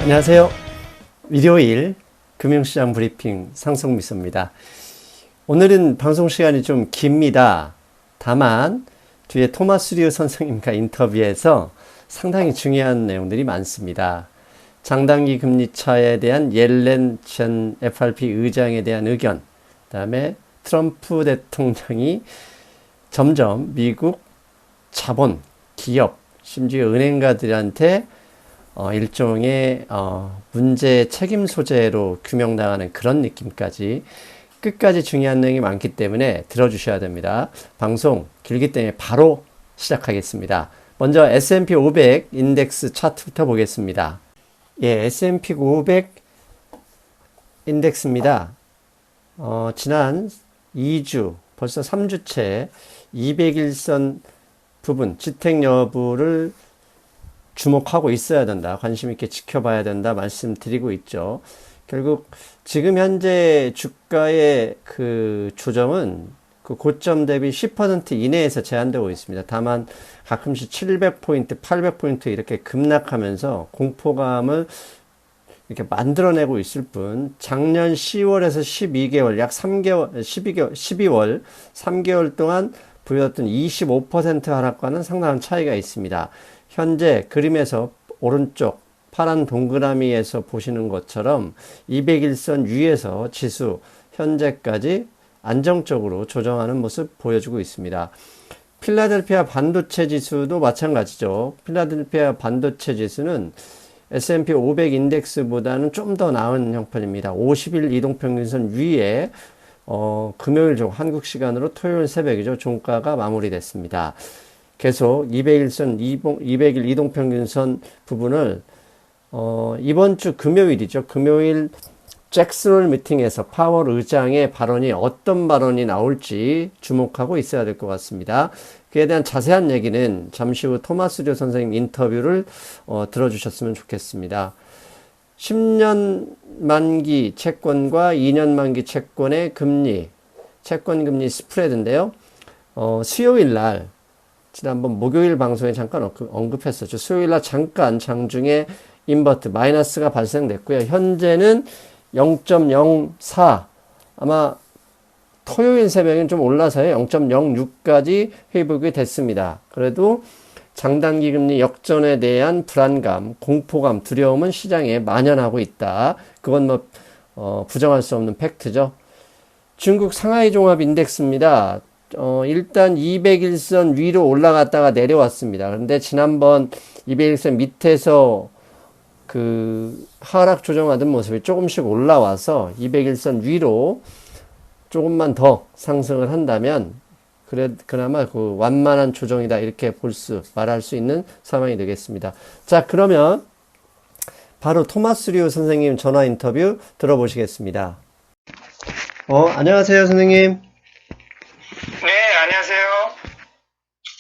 안녕하세요. 일요일 금융시장 브리핑 상승미소입니다. 오늘은 방송 시간이 좀 깁니다. 다만 뒤에 토마스 류 선생님과 인터뷰에서 상당히 중요한 내용들이 많습니다. 장단기 금리 차에 대한 옐렌 전 FRB 의장에 대한 의견, 그다음에 트럼프 대통령이 점점 미국 자본, 기업, 심지어 은행가들한테 일종의 문제 책임 소재로 규명당하는 그런 느낌까지 끝까지 중요한 내용이 많기 때문에 들어주셔야 됩니다. 방송 길기 때문에 바로 시작하겠습니다. 먼저 S&P 500 인덱스 차트부터 보겠습니다. 예, S&P 500 인덱스입니다. 지난 2주, 벌써 3주째 200일선 부분, 지택 여부를 주목하고 있어야 된다. 관심 있게 지켜봐야 된다. 말씀드리고 있죠. 결국 지금 현재 주가의 그 조정은 그 고점 대비 10% 이내에서 제한되고 있습니다. 다만 가끔씩 700포인트, 800포인트 이렇게 급락하면서 공포감을 이렇게 만들어내고 있을 뿐, 작년 10월에서 12개월, 약 3개월, 12월, 3개월 동안 보였던 25% 하락과는 상당한 차이가 있습니다. 현재 그림에서 오른쪽 파란 동그라미에서 보시는 것처럼 200일선 위에서 지수 현재까지 안정적으로 조정하는 모습 보여주고 있습니다. 필라델피아 반도체 지수도 마찬가지죠. 필라델피아 반도체 지수는 S&P 500 인덱스보다는 좀 더 나은 형편입니다. 50일 이동평균선 위에 금요일 한국 시간으로 토요일 새벽이죠. 종가가 마무리됐습니다. 계속 200일선, 200일 이동평균선 부분을 이번 주 금요일이죠. 금요일 잭슨홀 미팅에서 파월 의장의 발언이 어떤 발언이 나올지 주목하고 있어야 될 것 같습니다. 그에 대한 자세한 얘기는 잠시 후 토마스 류 선생님 인터뷰를 들어주셨으면 좋겠습니다. 10년 만기 채권과 2년 만기 채권의 금리, 채권 금리 스프레드인데요. 수요일 날 지난번 목요일 방송에 잠깐 언급했었죠. 수요일 날 잠깐 장중에 인버트 마이너스가 발생됐고요. 현재는 0.04, 아마 토요일 새벽엔 좀 올라서요. 0.06까지 회복이 됐습니다. 그래도 장단기 금리 역전에 대한 불안감, 공포감, 두려움은 시장에 만연하고 있다. 그건 부정할 수 없는 팩트죠. 중국 상하이 종합 인덱스입니다. 일단 200일선 위로 올라갔다가 내려왔습니다. 그런데 지난번 200일선 밑에서 그 하락 조정하던 모습이 조금씩 올라와서 200일선 위로 조금만 더 상승을 한다면 그나마 그 완만한 조정이다 이렇게 말할 수 있는 상황이 되겠습니다. 자, 그러면 바로 토마스 류 선생님 전화 인터뷰 들어보시겠습니다. 안녕하세요, 선생님. 네, 안녕하세요.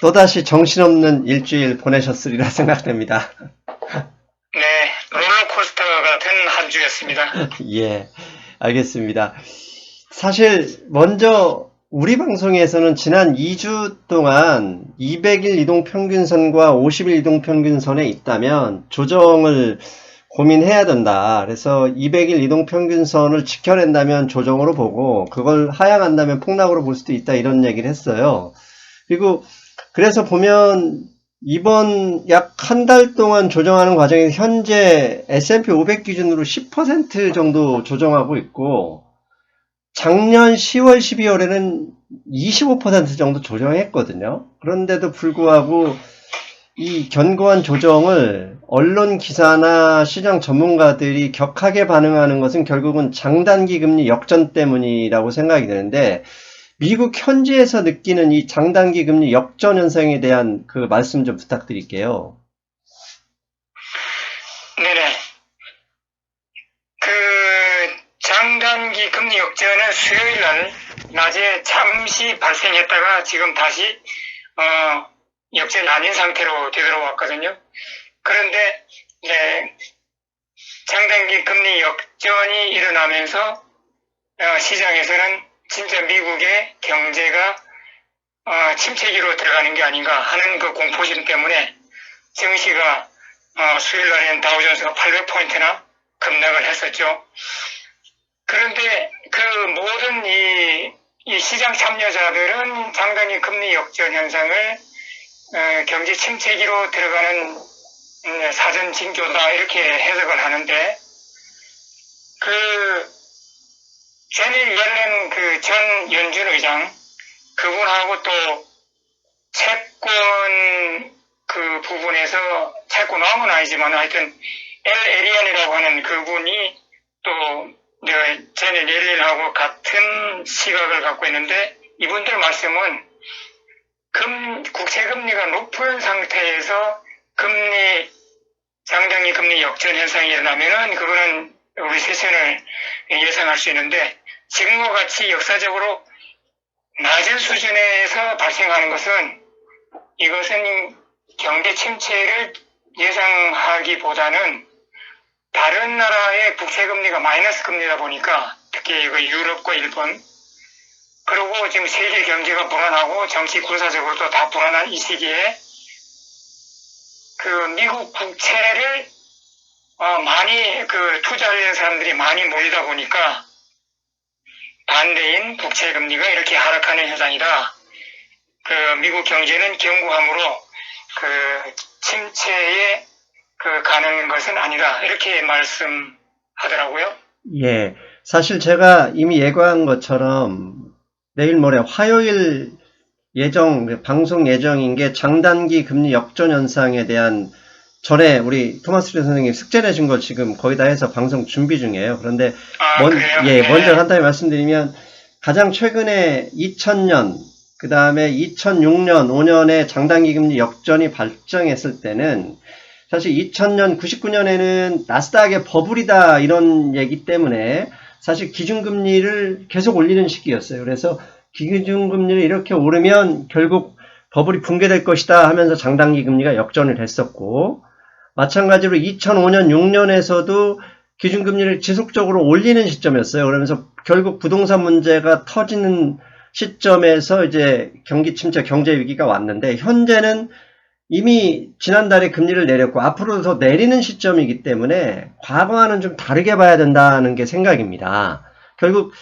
또다시 정신없는 일주일 보내셨으리라 생각됩니다. 네, 롤러코스터 같은 한 주였습니다. 예, 알겠습니다. 사실 먼저 우리 방송에서는 지난 2주 동안 200일 이동평균선과 50일 이동평균선에 있다면 조정을 고민해야 된다. 그래서 200일 이동평균선을 지켜낸다면 조정으로 보고 그걸 하향한다면 폭락으로 볼 수도 있다 이런 얘기를 했어요. 그리고 그래서 보면 이번 약 한 달 동안 조정하는 과정에서 현재 S&P 500 기준으로 10% 정도 조정하고 있고 작년 10월, 12월에는 25% 정도 조정했거든요. 그런데도 불구하고 이 견고한 조정을 언론 기사나 시장 전문가들이 격하게 반응하는 것은 결국은 장단기 금리 역전 때문이라고 생각이 되는데 미국 현지에서 느끼는 이 장단기 금리 역전 현상에 대한 그 말씀 좀 부탁드릴게요. 네네. 장단기 금리 역전은 수요일 날 낮에 잠시 발생했다가 지금 다시 역전이 아닌 상태로 되돌아왔거든요. 그런데 장단기 금리 역전이 일어나면서 시장에서는 진짜 미국의 경제가 침체기로 들어가는 게 아닌가 하는 그 공포심 때문에 증시가 수요일 날에는 다우존스가 800포인트나 급락을 했었죠. 그런데 그 모든 이 시장 참여자들은 상당히 금리 역전 현상을 경제 침체기로 들어가는 사전 징조다 이렇게 해석을 하는데 그 제닛 옐렌 그 전 연준 의장 그분하고 또 채권 그 부분에서 채권왕은 아니지만 하여튼 엘 에리안이라고 하는 그분이 또 제닛 옐렌하고 같은 시각을 갖고 있는데 이분들 말씀은 국채금리가 높은 상태에서 상당히 금리 역전 현상이 일어나면은 그거는 우리 세션을 예상할 수 있는데 지금과 같이 역사적으로 낮은 수준에서 발생하는 것은 이것은 경제 침체를 예상하기보다는 다른 나라의 국채금리가 마이너스 금리다 보니까 특히 유럽과 일본 그리고 지금 세계 경제가 불안하고 정치 군사적으로도 다 불안한 이 시기에 그 미국 국채를 많이 투자하려는 사람들이 많이 모이다 보니까 반대인 국채 금리가 이렇게 하락하는 현상이다. 그 미국 경제는 견고함으로 그 침체에 가는 것은 아니다. 이렇게 말씀하더라고요. 예. 사실 제가 이미 예고한 것처럼 내일 모레 화요일 방송 예정인 게 장단기 금리 역전 현상에 대한 전에 우리 토마스 리 선생님 숙제 내신 걸 지금 거의 다 해서 방송 준비 중이에요. 그런데 그래요? 예, 네. 먼저 간단히 말씀드리면 가장 최근에 2000년 그 다음에 2006년, 5년에 장단기 금리 역전이 발생했을 때는 사실 2000년, 99년에는 나스닥의 버블이다 이런 얘기 때문에 사실 기준금리를 계속 올리는 시기였어요. 그래서 기준금리를 이렇게 오르면 결국 버블이 붕괴될 것이다 하면서 장단기 금리가 역전을 했었고 마찬가지로 2005년, 6년에서도 기준금리를 지속적으로 올리는 시점이었어요. 그러면서 결국 부동산 문제가 터지는 시점에서 이제 경기 침체, 경제 위기가 왔는데 현재는 이미 지난달에 금리를 내렸고 앞으로도 더 내리는 시점이기 때문에 과거와는 좀 다르게 봐야 된다는 게 생각입니다. 결국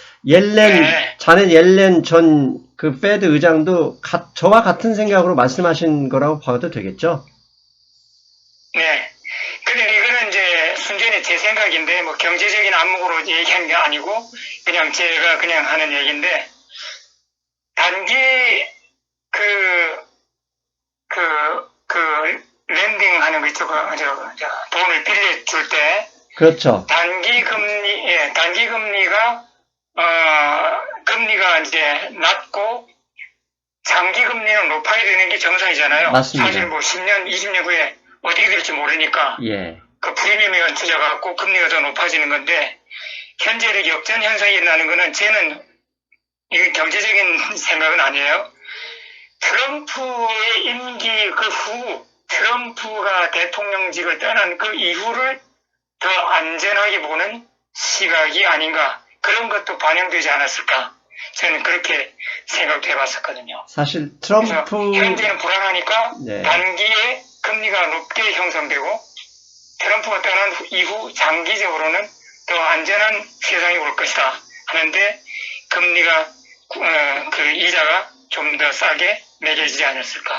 자넷 옐렌 전 그 페드 의장도 저와 같은 생각으로 말씀하신 거라고 봐도 되겠죠? 네. 근데 이거는 이제 순전히 제 생각인데 뭐 경제적인 안목으로 얘기한 게 아니고 그냥 제가 그냥 하는 얘기인데 단기 렌딩하는 거 있죠. 돈을 빌려줄 때. 그렇죠. 단기 금리가, 금리가 이제 낮고, 장기 금리는 높아야 되는 게 정상이잖아요. 맞습니다. 사실 뭐 10년, 20년 후에 어떻게 될지 모르니까. 예. 그 프리미엄이 얹혀져갖고 금리가 더 높아지는 건데, 현재의 역전 현상이 일어나는 거는 저는 이게 경제적인 생각은 아니에요. 트럼프의 임기 그 후 트럼프가 대통령직을 떠난 그 이후를 더 안전하게 보는 시각이 아닌가 그런 것도 반영되지 않았을까 저는 그렇게 생각도 해봤었거든요. 사실 트럼프 현재는 불안하니까 네. 단기에 금리가 높게 형성되고 트럼프가 떠난 이후 장기적으로는 더 안전한 세상이 올 것이다 하는데 금리가 그 이자가 좀 더 싸게 매겨지지 않았을까.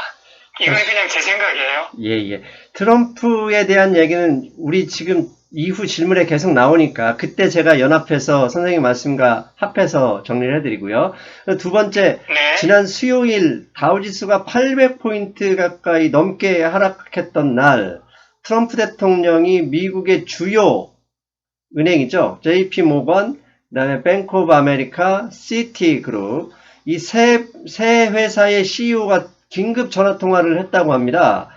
이건 그냥 제 생각이에요. 예. 트럼프에 대한 얘기는 우리 지금 이후 질문에 계속 나오니까 그때 제가 연합해서 선생님 말씀과 합해서 정리를 해드리고요. 두 번째, 네. 지난 수요일 다우지수가 800포인트 가까이 넘게 하락했던 날 트럼프 대통령이 미국의 주요 은행이죠. JP 모건, 그다음에 뱅크 오브 아메리카, 시티그룹 이 세 회사의 CEO가 긴급 전화 통화를 했다고 합니다.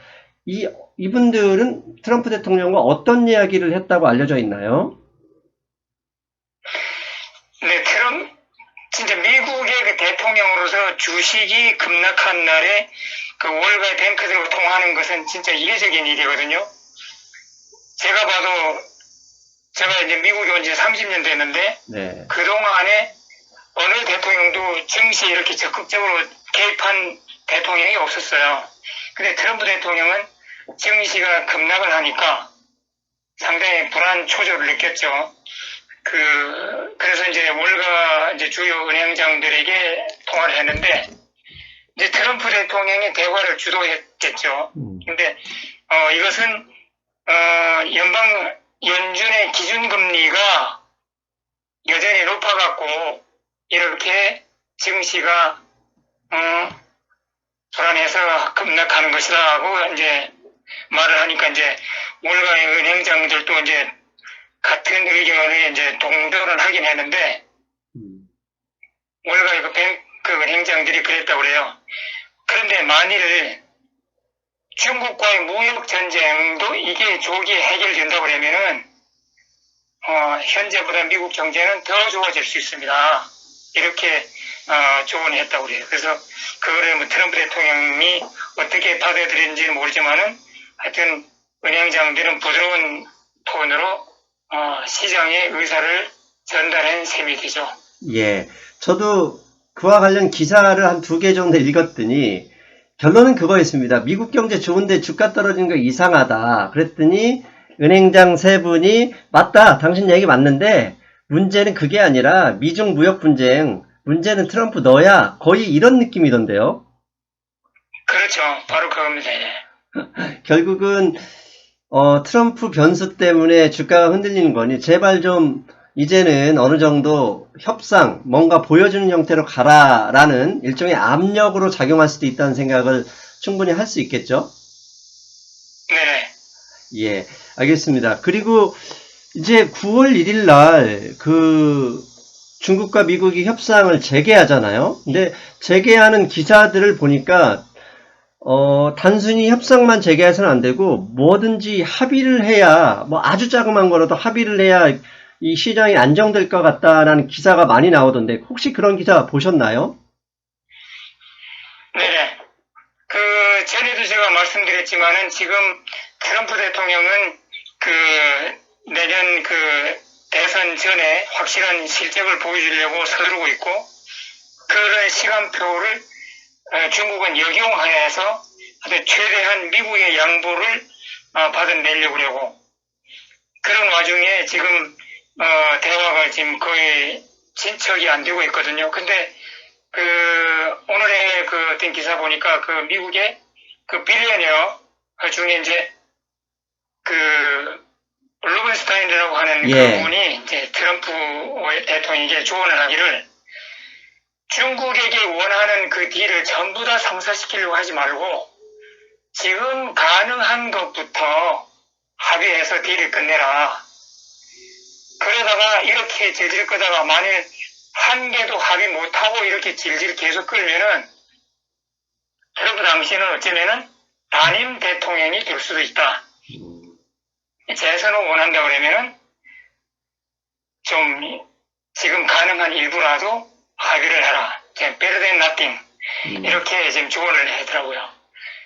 이분들은 트럼프 대통령과 어떤 이야기를 했다고 알려져 있나요? 네, 진짜 미국의 그 대통령으로서 주식이 급락한 날에 그 월가의 뱅크들하고 통화하는 것은 진짜 이례적인 일이거든요. 제가 봐도 제가 이제 미국에 온 지 30년 됐는데 네. 그동안에 어느 대통령도 증시에 이렇게 적극적으로 개입한 대통령이 없었어요. 근데 트럼프 대통령은 증시가 급락을 하니까 상당히 불안 초조를 느꼈죠. 그래서 이제 월가 이제 주요 은행장들에게 통화를 했는데, 이제 트럼프 대통령이 대화를 주도했겠죠. 근데, 이것은, 연준의 기준금리가 여전히 높아갖고, 이렇게 증시가, 불안해서 급락하는 것이라고 이제 말을 하니까 이제 월가의 은행장들도 이제 같은 의견을 이제 동조를 하긴 했는데, 월가의 그 은행장들이 그랬다고 그래요. 그런데 만일 중국과의 무역 전쟁도 이게 조기에 해결된다고 그러면은, 현재보다 미국 경제는 더 좋아질 수 있습니다. 이렇게, 조언을 했다고 그래요. 그래서 그거를 뭐 트럼프 대통령이 어떻게 받아들인지는 모르지만은 하여튼 은행장들은 부드러운 톤으로 시장의 의사를 전달한 셈이 되죠. 예. 저도 그와 관련 기사를 한 2개 정도 읽었더니 결론은 그거였습니다. 미국 경제 좋은데 주가 떨어지는 거 이상하다. 그랬더니 은행장 3분이 맞다. 당신 얘기 맞는데 문제는 그게 아니라 미중 무역 분쟁. 문제는 트럼프 너야. 거의 이런 느낌이던데요. 그렇죠. 바로 그겁니다. 예. 결국은 트럼프 변수 때문에 주가가 흔들리는 거니 제발 좀 이제는 어느 정도 협상, 뭔가 보여주는 형태로 가라라는 일종의 압력으로 작용할 수도 있다는 생각을 충분히 할 수 있겠죠? 네네. 예, 알겠습니다. 그리고 이제 9월 1일 날 중국과 미국이 협상을 재개하잖아요. 근데 재개하는 기사들을 보니까 단순히 협상만 재개해서는 안 되고 뭐든지 합의를 해야, 뭐 아주 자그만 거라도 합의를 해야 이 시장이 안정될 것 같다라는 기사가 많이 나오던데 혹시 그런 기사 보셨나요? 네네. 전에도 제가 말씀드렸지만은 지금 트럼프 대통령은 내년 대선 전에 확실한 실적을 보여주려고 서두르고 있고, 그런 시간표를 중국은 역용하여서 최대한 미국의 양보를 받아내려고 하고, 그런 와중에 지금 대화가 지금 거의 진척이 안 되고 있거든요. 근데 오늘의 어떤 기사 보니까 미국의 빌리언어 중에 이제 루벤스타인이라고 하는 예. 그분이 이제 트럼프 대통령에게 조언을 하기를, 중국에게 원하는 그 딜을 전부 다 성사시키려고 하지 말고 지금 가능한 것부터 합의해서 딜을 끝내라. 그러다가 이렇게 질질 끄다가 만일 한 개도 합의 못하고 이렇게 질질 계속 끌면은 트럼프 당시에는 어쩌면은 단임 대통령이 될 수도 있다. 재선을 원한다 그러면은 좀 지금 가능한 일부라도 합의를 해라. better than nothing. 이렇게 지금 조언을 하더라고요.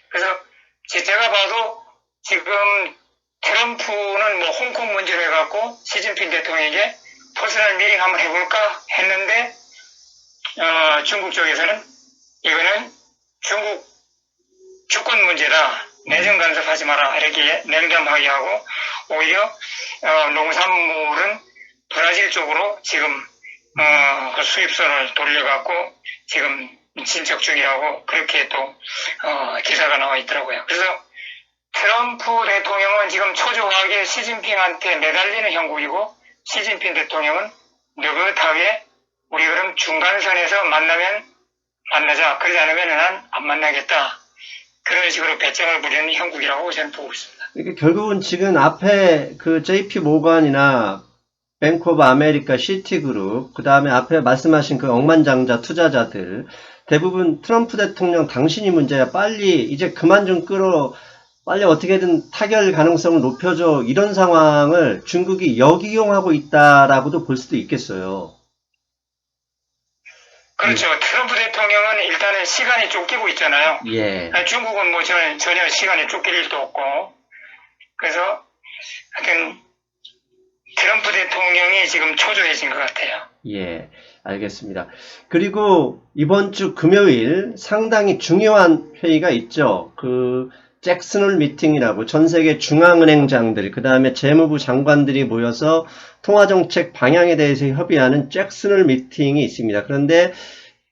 그래서 제가 봐도 지금 트럼프는 뭐 홍콩 문제로 해갖고 시진핑 대통령에게 퍼스널 미팅 한번 해볼까 했는데, 중국 쪽에서는 이거는 중국 주권 문제다. 내정 간섭하지 마라. 이렇게 냉담하게 하고, 오히려 농산물은 브라질 쪽으로 지금 그 수입선을 돌려갖고 지금 진척 중이라고 그렇게 또 기사가 나와 있더라고요. 그래서 트럼프 대통령은 지금 초조하게 시진핑한테 매달리는 형국이고, 시진핑 대통령은 느긋하게 우리 그럼 중간선에서 만나면 만나자. 그러지 않으면 난 안 만나겠다. 그런 식으로 배짱을 부리는 형국이라고 저는 보고 있습니다. 그러니까 결국은 지금 앞에 JP 모건이나 뱅크 오브 아메리카, 시티그룹, 그 다음에 앞에 말씀하신 억만장자 투자자들, 대부분 트럼프 대통령 당신이 문제야. 빨리 이제 그만 좀 빨리 어떻게든 타결 가능성을 높여줘. 이런 상황을 중국이 역이용하고 있다라고도 볼 수도 있겠어요. 그렇죠. 트럼프 대통령은 일단은 시간이 쫓기고 있잖아요. 예. 중국은 뭐 전혀 시간이 쫓길 일도 없고. 그래서 하여튼 트럼프 대통령이 지금 초조해진 것 같아요. 예, 알겠습니다. 그리고 이번 주 금요일 상당히 중요한 회의가 있죠. 잭슨홀 미팅이라고 전 세계 중앙은행장들, 그 다음에 재무부 장관들이 모여서 통화정책 방향에 대해서 협의하는 잭슨홀 미팅이 있습니다. 그런데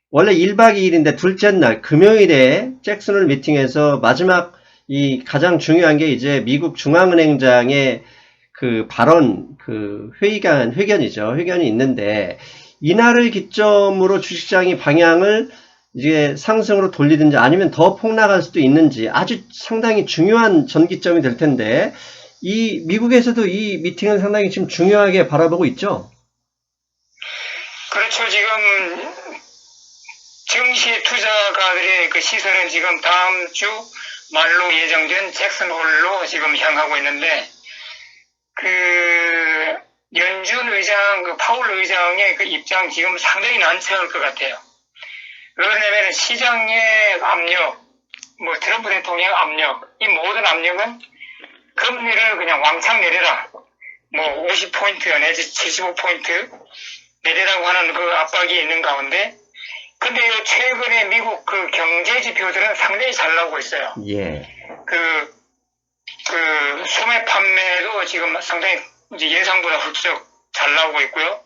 원래 1박 2일인데 둘째 날 금요일에 잭슨홀 미팅에서 마지막 이 가장 중요한 게 이제 미국 중앙은행장의 그 발언, 그 회견이죠. 회견이 있는데 이날을 기점으로 주식시장이 방향을 이제 상승으로 돌리든지 아니면 더 폭락할 수도 있는지 아주 상당히 중요한 전기점이 될 텐데 이 미국에서도 이 미팅은 상당히 지금 중요하게 바라보고 있죠. 그렇죠. 지금 증시 투자가들의 그 시선은 지금 다음 주 말로 예정된 잭슨홀로 지금 향하고 있는데, 그 연준 의장, 그 파월 의장의 그 입장 지금 상당히 난처할 것 같아요. 왜냐면 시장의 압력, 뭐 트럼프 대통령 압력, 이 모든 압력은 금리를 그냥 왕창 내려라, 뭐 50포인트 내지 75포인트 내리라고 하는 그 압박이 있는 가운데, 근데 최근에 미국 그 경제 지표들은 상당히 잘 나오고 있어요. 예. 그 소매 판매도 지금 상당히 이제 예상보다 훌쩍 잘 나오고 있고요.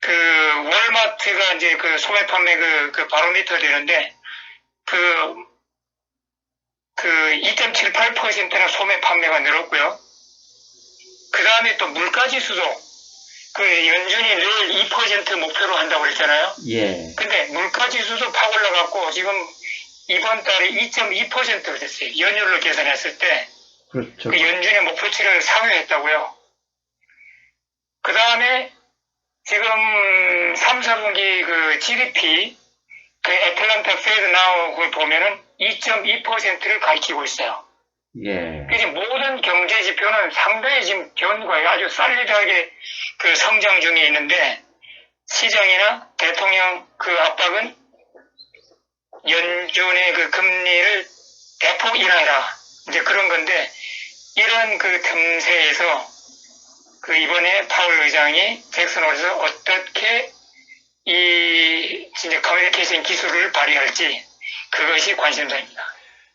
그 월마트가 이제 그 소매 판매 그 바로미터 되는데 그 2.78%는 소매 판매가 늘었고요. 그 다음에 또 물가지수도 그 연준이 늘 2% 목표로 한다고 그랬잖아요. 예. 근데 물가지수도 팍 올라갔고 지금 이번 달에 2.2%로 됐어요. 연율로 계산했을 때. 그렇죠. 그 연준의 목표치를 상회했다고요. 그 다음에 지금 3, 4분기 그 GDP, 그 애틀란타 페드 나우 보면은 2.2%를 가리키고 있어요. 예. 그래서 모든 경제 지표는 상당히 지금 견고하게 아주 솔리드하게 그 성장 중에 있는데 시장이나 대통령 그 압박은 연준의 그 금리를 대폭 인하해라. 이제 그런 건데 이런 그 틈새에서 그 이번에 파월 의장이 잭슨홀에서 어떻게 이 진짜 커뮤니케이션 기술을 발휘할지 그것이 관심사입니다.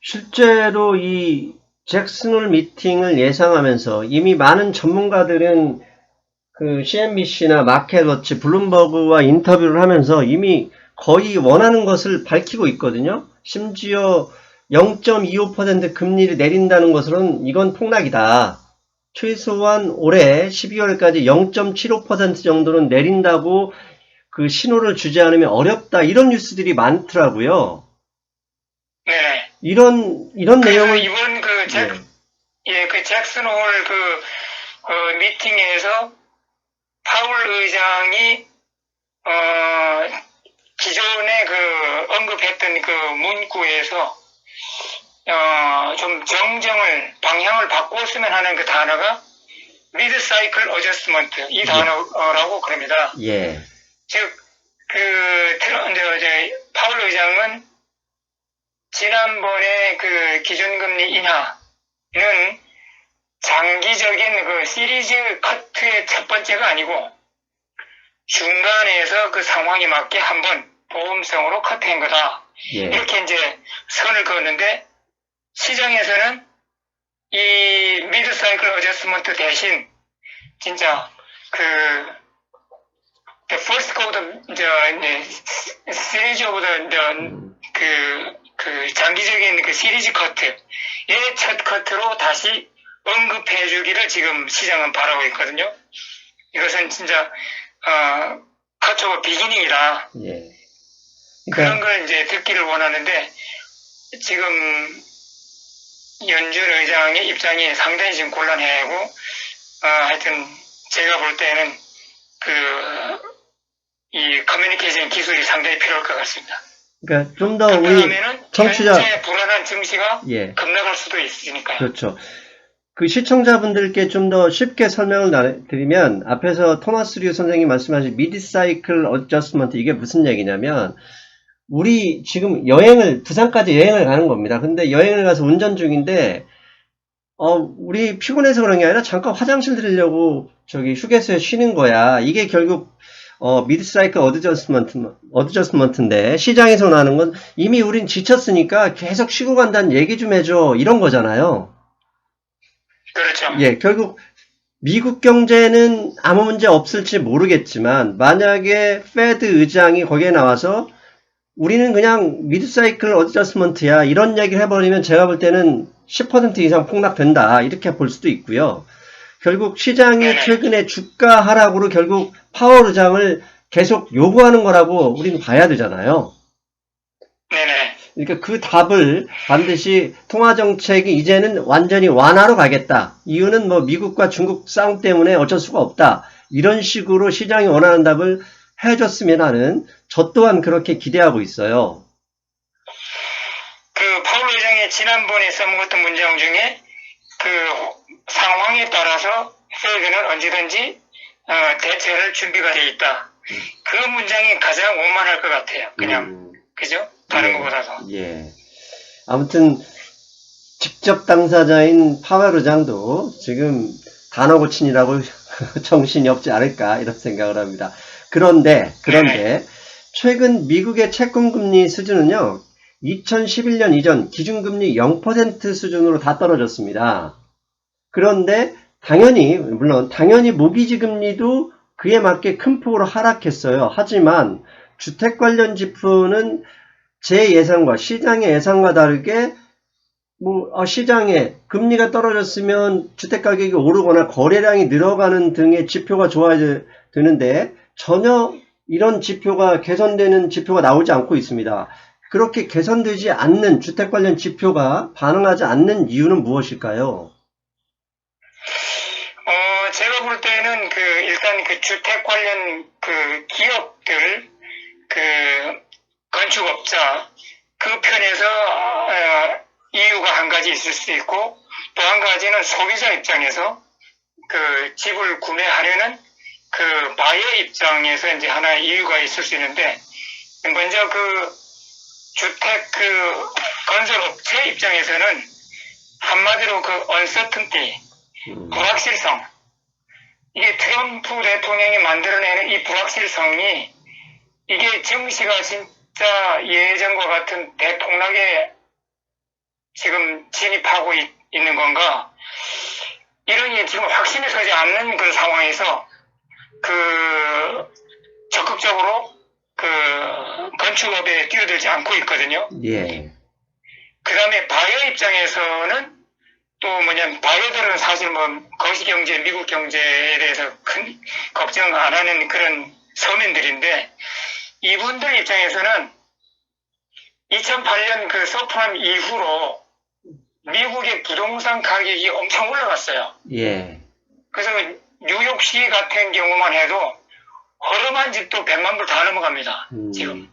실제로 이 잭슨홀 미팅을 예상하면서 이미 많은 전문가들은 그 CNBC나 마켓워치, 블룸버그와 인터뷰를 하면서 이미 거의 원하는 것을 밝히고 있거든요. 심지어 0.25% 금리를 내린다는 것으로는 이건 폭락이다. 최소한 올해 12월까지 0.75% 정도는 내린다고 그 신호를 주지 않으면 어렵다. 이런 뉴스들이 많더라고요. 네. 이런 그래서 내용을 이번 그 그 잭슨홀 그 미팅에서 파월 의장이 기존에 그 언급했던 그 문구에서 좀 정정을 방향을 바꿨으면 하는 그 단어가 mid cycle adjustment 이 단어라고 그럽니다. 예. 즉 파월 의장은 지난번에 그 기준금리 인하는 장기적인 그 시리즈 커트의 첫 번째가 아니고 중간에서 그 상황에 맞게 한번 보험성으로 커트한 거다. 예. 이렇게 이제 선을 그었는데 시장에서는 이 미드 사이클 어저스먼트 대신 진짜 그 the first quarter 시리즈 오브 그 장기적인 그 시리즈 커트의 첫 커트로 다시 언급해 주기를 지금 시장은 바라고 있거든요. 이것은 진짜 커트 오브 비기닝이다. 예. 그런 걸 이제 듣기를 원하는데 지금 연준 의장의 입장이 상당히 지금 곤란해하고 하여튼 제가 볼 때는 이 커뮤니케이션 기술이 상당히 필요할 것 같습니다. 그러니까 좀 더 우리 청취자 현재 불안한 증시가 예. 급락할 수도 있으니까요. 그렇죠. 그 시청자분들께 좀 더 쉽게 설명을 드리면 앞에서 토마스 류 선생님이 말씀하신 미드 사이클 어저스먼트 이게 무슨 얘기냐면 우리 지금 부산까지 여행을 가는 겁니다. 근데 여행을 가서 운전 중인데 우리 피곤해서 그런 게 아니라 잠깐 화장실 들으려고 저기 휴게소에 쉬는 거야. 이게 결국 미드 사이클 어드저스먼트인데 시장에서 나는 건 이미 우린 지쳤으니까 계속 쉬고 간다는 얘기 좀 해줘. 이런 거잖아요. 그렇죠. 예, 결국 미국 경제는 아무 문제 없을지 모르겠지만 만약에 페드 의장이 거기에 나와서 우리는 그냥 미드 사이클 어드저스먼트야 이런 얘기를 해버리면 제가 볼 때는 10% 이상 폭락된다 이렇게 볼 수도 있고요. 결국 시장이 네네. 최근에 주가 하락으로 결국 파월 의장을 계속 요구하는 거라고 우리는 봐야 되잖아요. 네네. 그러니까 그 답을 반드시 통화정책이 이제는 완전히 완화로 가겠다. 이유는 뭐 미국과 중국 싸움 때문에 어쩔 수가 없다. 이런 식으로 시장이 원하는 답을 해줬으면 하는 저 또한 그렇게 기대하고 있어요. 그 파월 의장이 지난번에 써먹었던 문장 중에 그 상황에 따라서 페드는 언제든지 대처할 준비가 돼 있다. 그 문장이 가장 원만할 것 같아요. 그냥 그죠? 다른 것보다도. 예. 아무튼 직접 당사자인 파월 의장도 지금 단어 고친이라고 정신이 없지 않을까 이런 생각을 합니다. 그런데 최근 미국의 채권금리 수준은요. 2011년 이전 기준금리 0% 수준으로 다 떨어졌습니다. 그런데 물론 당연히 모기지 금리도 그에 맞게 큰 폭으로 하락했어요. 하지만 주택 관련 지표는 제 예상과 시장의 예상과 다르게 시장에 금리가 떨어졌으면 주택가격이 오르거나 거래량이 늘어가는 등의 지표가 좋아야 되는데 전혀 이런 지표가 개선되는 지표가 나오지 않고 있습니다. 그렇게 개선되지 않는 주택 관련 지표가 반응하지 않는 이유는 무엇일까요? 제가 볼 때는 일단 주택 관련 기업들, 건축업자, 그 편에서, 이유가 한 가지 있을 수 있고, 또 한 가지는 소비자 입장에서 집을 구매하려는 바이어 입장에서 이제 하나의 이유가 있을 수 있는데, 먼저 주택 건설업체 입장에서는 한마디로 uncertainty, 불확실성, 이게 트럼프 대통령이 만들어내는 이 불확실성이 이게 증시가 진짜 예전과 같은 대폭락에 지금 진입하고 있는 건가? 이런 게 지금 확신이 서지 않는 그런 상황에서 적극적으로 건축업에 뛰어들지 않고 있거든요. 예. 그 다음에 바이어 입장에서는 또 바이어들은 사실 거시경제, 미국 경제에 대해서 큰 걱정 안 하는 그런 서민들인데, 이분들 입장에서는 2008년 서프라임 이후로 미국의 부동산 가격이 엄청 올라갔어요. 예. 그래서 뉴욕시 같은 경우만 해도 허름한 집도 100만 불 다 넘어갑니다. 지금.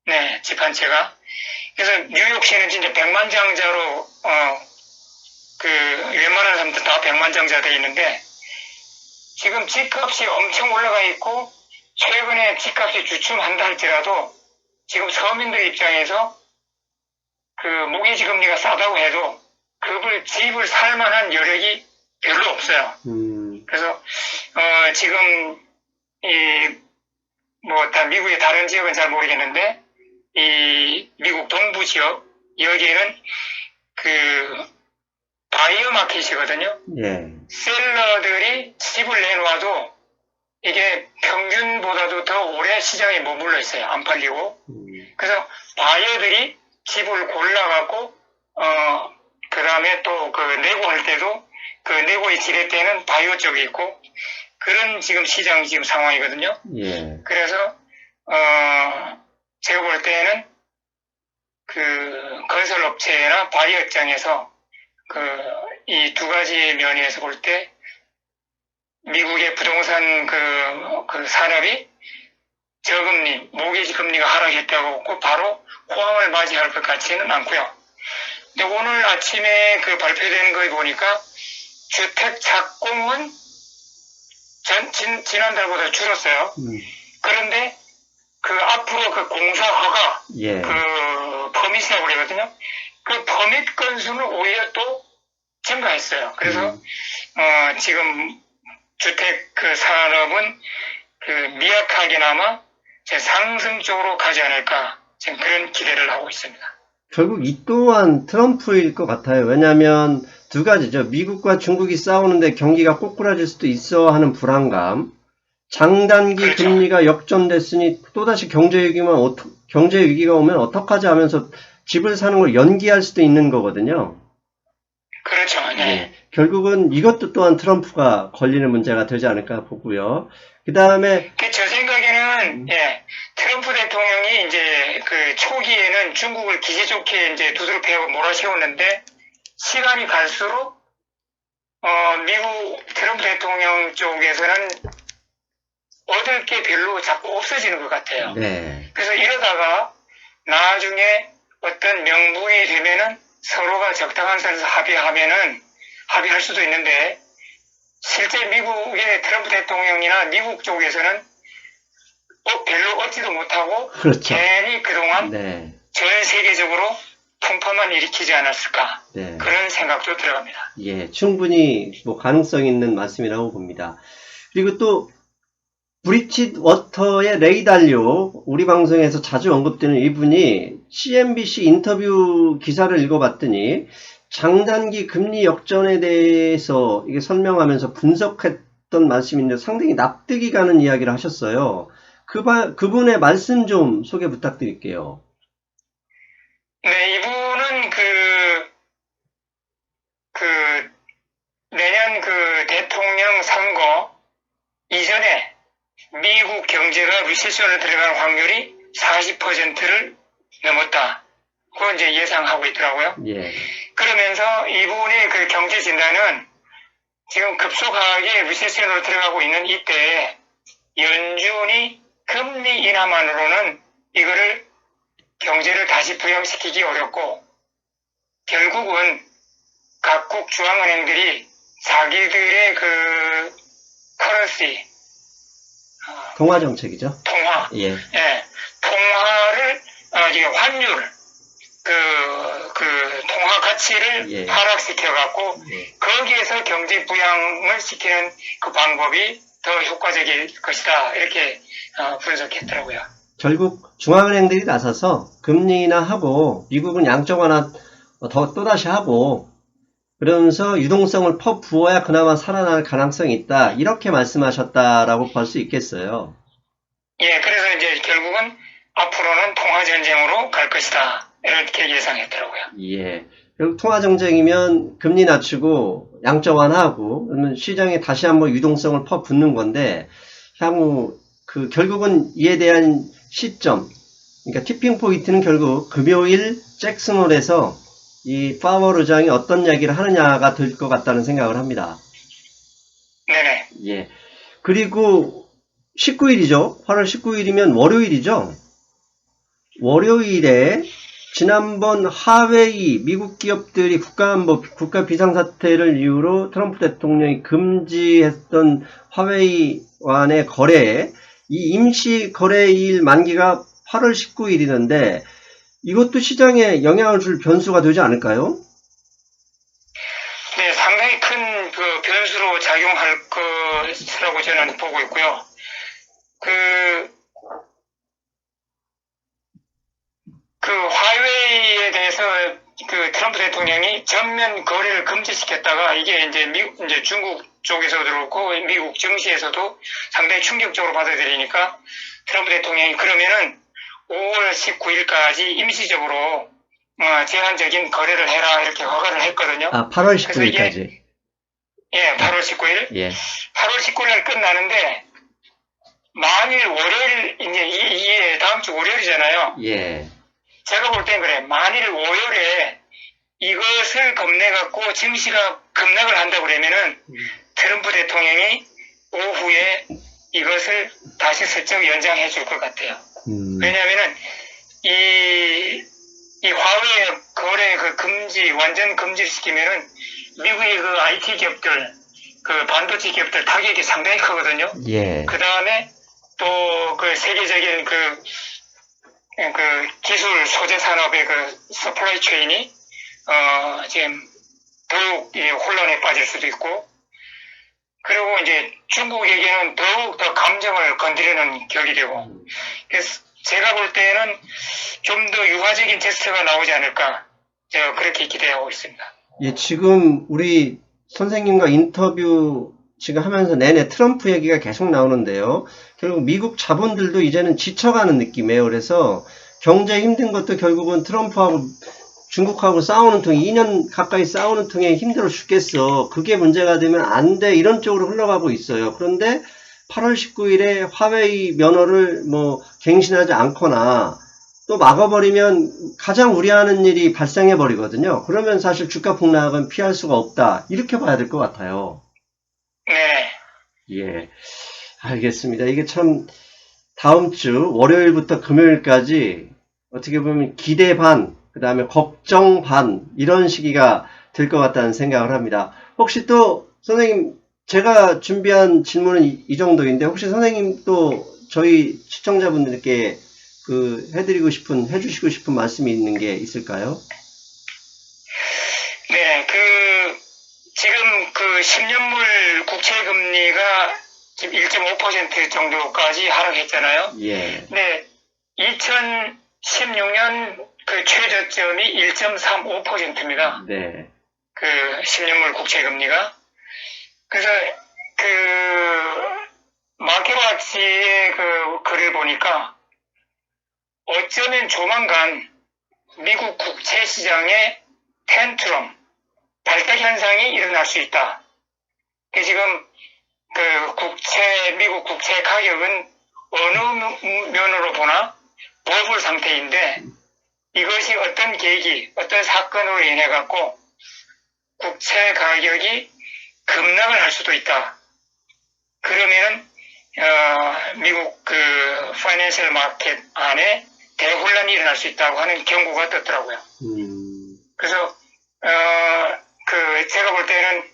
네, 집 한 채가. 그래서 뉴욕시는 진짜 100만 장자로 웬만한 사람들 다 100만 장자 돼 있는데, 지금 집값이 엄청 올라가 있고, 최근에 집값이 주춤한다 할지라도, 지금 서민들 입장에서 모기지 금리가 싸다고 해도, 집을 살 만한 여력이 별로 없어요. 그래서, 지금, 다 미국의 다른 지역은 잘 모르겠는데, 미국 동부 지역, 여기에는 바이어 마켓이거든요. 예. 셀러들이 집을 내놓아도 이게 평균보다도 더 오래 시장에 머물러 있어요. 안 팔리고. 그래서 바이어들이 집을 골라갖고, 그 다음에 또 내고 할 때도 내고의 지렛대는 바이오 쪽에 있고, 그런 지금 시장 지금 상황이거든요. 예. 그래서, 제가 볼 때는 건설업체나 바이어 입장에서 이 두 가지 면에서 볼 때 미국의 부동산 산업이 저금리, 모기지 금리가 하락했다고 꼭 바로 호황을 맞이할 것 같지는 않고요. 근데 오늘 아침에 발표되는 거 보니까 주택 착공은 지난달보다 줄었어요. 그런데 앞으로 공사 허가, 예. 퍼밋이라고 그러거든요. 퍼밋 건수는 오히려 또 증가했어요. 그래서, 지금 주택 산업은 그 미약하게나마 상승 쪽으로 가지 않을까 지금 그런 기대를 하고 있습니다. 결국 이 또한 트럼프일 것 같아요. 왜냐하면 두 가지죠. 미국과 중국이 싸우는데 경기가 꼬꾸라질 수도 있어 하는 불안감. 장단기 그렇죠. 금리가 역전됐으니 또다시 경제 위기가 오면 어떡하지 하면서 집을 사는 걸 연기할 수도 있는 거거든요. 그렇죠. 네. 예. 결국은 이것도 또한 트럼프가 걸리는 문제가 되지 않을까 보고요. 그 다음에 제 생각에는 트럼프 대통령이 이제 그 초기에는 중국을 기세 좋게 이제 두드러 패고 몰아세웠는데 시간이 갈수록 미국 트럼프 대통령 쪽에서는 얻을 게 별로 자꾸 없어지는 것 같아요. 네. 그래서 이러다가 나중에 어떤 명분이 되면은 서로가 적당한 선에서 합의할 수도 있는데 실제 미국의 트럼프 대통령이나 미국 쪽에서는 별로 얻지도 못하고 그렇죠. 괜히 그동안 네. 전 세계적으로 풍파만 일으키지 않았을까 네. 그런 생각도 들어갑니다. 예, 충분히 뭐 가능성 있는 말씀이라고 봅니다. 그리고 또 브리짓 워터의 레이 달리오, 우리 방송에서 자주 언급되는 이분이 CNBC 인터뷰 기사를 읽어봤더니 장단기 금리 역전에 대해서 이게 설명하면서 분석했던 말씀인데 상당히 납득이 가는 이야기를 하셨어요. 그분의 말씀 좀 소개 부탁드릴게요. 네, 이분은 내년 대통령 선거 이전에 미국 경제가 리세션을 들어갈 확률이 40%를 넘었다. 그걸 이제 예상하고 있더라고요. 예. 그러면서 이분의 그 경제 진단은 지금 급속하게 리세션으로 들어가고 있는 이때에 연준이 금리 인하만으로는 이거를 경제를 다시 부양시키기 어렵고 결국은 각국 중앙은행들이 자기들의 커런시 통화 정책이죠. 통화, 예. 통화를 환율 통화 가치를 하락시켜갖고 거기에서 경제 부양을 시키는 그 방법이 더 효과적일 것이다 이렇게 분석했더라고요. 결국 중앙은행들이 나서서 금리 인하하고 미국은 양적 완화 또다시 하고 그러면서 유동성을 퍼부어야 그나마 살아날 가능성이 있다. 이렇게 말씀하셨다라고 볼 수 있겠어요. 예, 그래서 이제 결국은 앞으로는 통화전쟁으로 갈 것이다. 이렇게 예상했더라고요. 예. 결국 통화정쟁이면 금리 낮추고 양적 완화하고 그러면 시장에 다시 한번 유동성을 퍼붓는 건데 향후 결국은 이에 대한 시점, 그러니까 티핑 포인트는 결국 금요일 잭슨홀에서 이 파월 의장이 어떤 이야기를 하느냐가 될 것 같다는 생각을 합니다. 네네. 예. 그리고 19일이죠. 8월 19일이면 월요일이죠. 월요일에 지난번 하웨이 미국 기업들이 국가 비상사태를 이유로 트럼프 대통령이 금지했던 화웨이와의 거래, 이 임시 거래일 만기가 8월 19일이는데 이것도 시장에 영향을 줄 변수가 되지 않을까요? 네, 상당히 큰 변수로 작용할 것이라고 저는 보고 있고요. 화웨이에 대해서 트럼프 대통령이 전면 거래를 금지시켰다가 이게 이제 중국 쪽에서도 그렇고 미국 증시에서도 상당히 충격적으로 받아들이니까 트럼프 대통령이 그러면은 5월 19일까지 임시적으로 제한적인 거래를 해라 이렇게 허가를 했거든요. 8월 19일까지. 예, 8월 19일. 예. 8월 19일 끝나는데 만일 월요일 이게 다음 주 월요일이잖아요. 예. 제가 볼 땐 그래. 만일 월요일에 이것을 겁내갖고 증시가 급락을 한다 그러면은 트럼프 대통령이 오후에 이것을 다시 슬쩍 연장해 줄 것 같아요. 왜냐하면은 이 화웨이 거래 완전 금지를 시키면은 미국의 IT 기업들, 반도체 기업들 타격이 상당히 크거든요. 예. 그 다음에 또 세계적인 기술 소재 산업의 서플라이 체인이 지금 더욱 혼란에 빠질 수도 있고 그리고 이제 중국에게는 더욱 더 감정을 건드리는 격이 되고, 그래서 제가 볼 때는 좀 더 유화적인 제스처가 나오지 않을까, 제가 그렇게 기대하고 있습니다. 예, 지금 우리 선생님과 인터뷰 지금 하면서 내내 트럼프 얘기가 계속 나오는데요. 결국 미국 자본들도 이제는 지쳐가는 느낌이에요. 그래서 경제 힘든 것도 결국은 트럼프하고 중국하고 싸우는 통에 2년 가까이 싸우는 통에 힘들어 죽겠어. 그게 문제가 되면 안 돼. 이런 쪽으로 흘러가고 있어요. 그런데 8월 19일에 화웨이 면허를 뭐 갱신하지 않거나 또 막아버리면 가장 우려하는 일이 발생해 버리거든요. 그러면 사실 주가 폭락은 피할 수가 없다. 이렇게 봐야 될 것 같아요. 네. 예, 알겠습니다. 이게 참 다음 주 월요일부터 금요일까지 어떻게 보면 기대 반, 그 다음에 걱정 반 이런 시기가 될 것 같다는 생각을 합니다. 혹시 또 선생님 제가 준비한 질문은 이 정도인데 혹시 선생님 또 저희 시청자분들께 해주시고 싶은 말씀이 있는 게 있을까요? 네, 지금 10년물 국채 금리가 지금 1.5% 정도까지 하락했잖아요. 예. 네, 2016년 그 최저점이 1.35%입니다. 네. 10년물 국채 금리가. 그래서 마켓와치의 글을 보니까 어쩌면 조만간 미국 국채 시장에 텐트럼, 발작 현상이 일어날 수 있다. 지금 미국 국채 가격은 어느 면으로 보나 버블 상태인데 이것이 어떤 계기, 어떤 사건으로 인해 갖고 국채 가격이 급락을 할 수도 있다. 그러면은 미국 파이낸셜 마켓 안에 대혼란이 일어날 수 있다고 하는 경고가 떴더라고요. 그래서 제가 볼 때는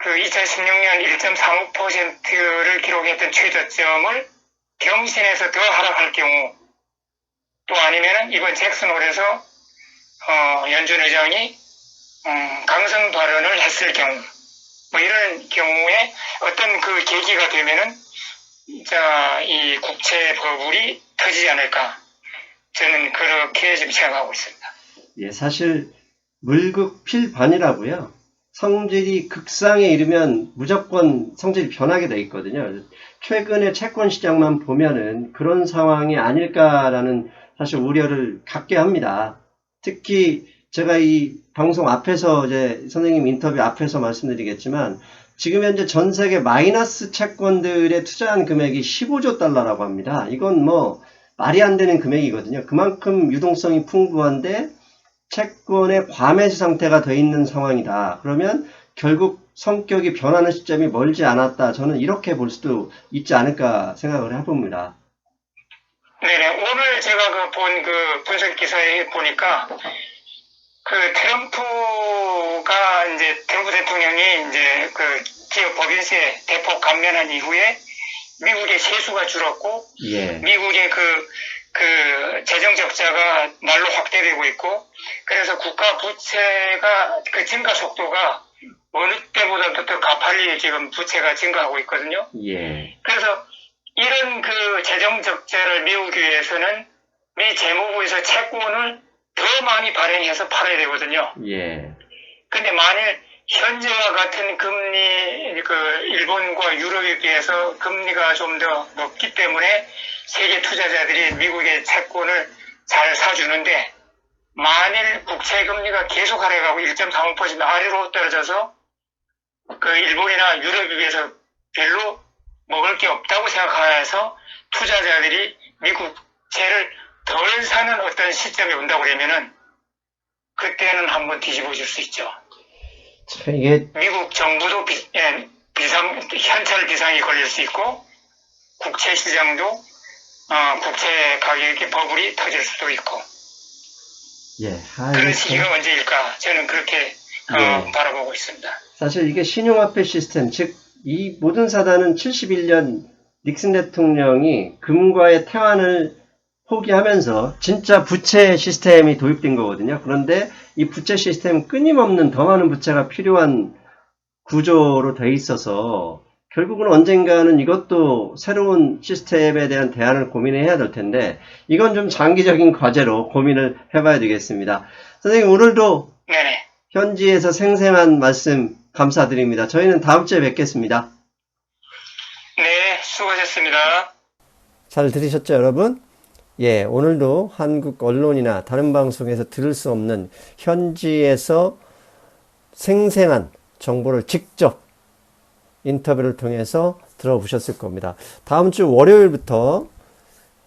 2016년 1.35%를 기록했던 최저점을 경신해서 더 하락할 경우, 또 아니면은 이번 잭슨홀에서 연준 의장이 강성 발언을 했을 경우, 뭐 이런 경우에 어떤 계기가 되면은 이 국채 버블이 터지지 않을까, 저는 그렇게 지금 생각하고 있습니다. 예, 사실 물극필반이라고요. 성질이 극상에 이르면 무조건 성질이 변하게 돼 있거든요. 최근에 채권 시장만 보면은 그런 상황이 아닐까라는 사실 우려를 갖게 합니다. 특히 제가 이 방송 앞에서 이제 선생님 인터뷰 앞에서 말씀드리겠지만 지금 현재 전 세계 마이너스 채권들에 투자한 금액이 15조 달러라고 합니다. 이건 뭐 말이 안 되는 금액이거든요. 그만큼 유동성이 풍부한데 채권의 과매수 상태가 돼 있는 상황이다. 그러면 결국 성격이 변하는 시점이 멀지 않았다. 저는 이렇게 볼 수도 있지 않을까 생각을 해봅니다. 네네. 오늘 제가 본 분석 기사에 보니까 트럼프 대통령이 이제 기업 법인세 대폭 감면한 이후에 미국의 세수가 줄었고, 예. 미국의 재정 적자가 날로 확대되고 있고, 그래서 국가 부채가 증가 속도가 어느 때보다도 더 가팔리 지금 부채가 증가하고 있거든요. 예. 그래서 이런 재정 적자를 메우기 위해서는 미 재무부에서 채권을 더 많이 발행해서 팔아야 되거든요. 예. 근데 만일 현재와 같은 금리, 일본과 유럽에 비해서 금리가 좀 더 높기 때문에 세계 투자자들이 미국의 채권을 잘 사주는데, 만일 국채 금리가 계속 하락하고 1.35% 아래로 떨어져서 일본이나 유럽에 비해서 별로 먹을 게 없다고 생각해서 투자자들이 미국 채를 덜 사는 어떤 시점이 온다고 그러면은 그때는 한번 뒤집어질 수 있죠. 이게 미국 정부도 현찰 비상이 걸릴 수 있고, 국채 시장도 국채 가격의 버블이 터질 수도 있고. 예. 그런 시기가 언제일까? 저는 그렇게 바라보고 있습니다. 사실 이게 신용화폐 시스템, 즉 이 모든 사단은 71년 닉슨 대통령이 금과의 태환을 포기하면서 진짜 부채 시스템이 도입된 거거든요. 그런데 이 부채 시스템 끊임없는 더 많은 부채가 필요한 구조로 돼 있어서 결국은 언젠가는 이것도 새로운 시스템에 대한 대안을 고민해야 될 텐데 이건 좀 장기적인 과제로 고민을 해봐야 되겠습니다. 선생님 오늘도 네네. 현지에서 생생한 말씀 감사드립니다. 저희는 다음 주에 뵙겠습니다. 네, 수고하셨습니다. 잘 들으셨죠, 여러분? 예, 오늘도 한국 언론이나 다른 방송에서 들을 수 없는 현지에서 생생한 정보를 직접 인터뷰를 통해서 들어보셨을 겁니다. 다음 주 월요일부터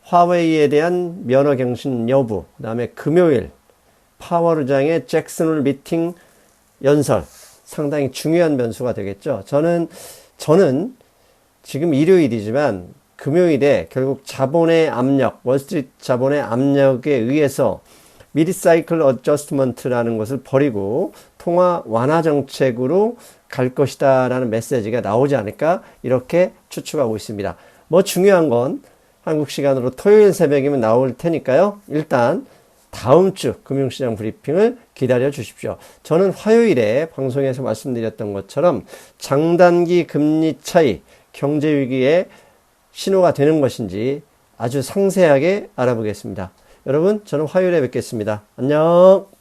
화웨이에 대한 면허 경신 여부, 그 다음에 금요일 파월의장의 잭슨홀 미팅 연설, 상당히 중요한 변수가 되겠죠. 저는 지금 일요일이지만 금요일에 결국 자본의 압력, 월스트리트 자본의 압력에 의해서 미드 사이클 어저스트먼트라는 것을 버리고 통화 완화 정책으로 갈 것이다 라는 메시지가 나오지 않을까 이렇게 추측하고 있습니다. 뭐 중요한 건 한국 시간으로 토요일 새벽이면 나올 테니까요. 일단 다음 주 금융시장 브리핑을 기다려 주십시오. 저는 화요일에 방송에서 말씀드렸던 것처럼 장단기 금리 차이, 경제위기의 신호가 되는 것인지 아주 상세하게 알아보겠습니다. 여러분, 저는 화요일에 뵙겠습니다. 안녕!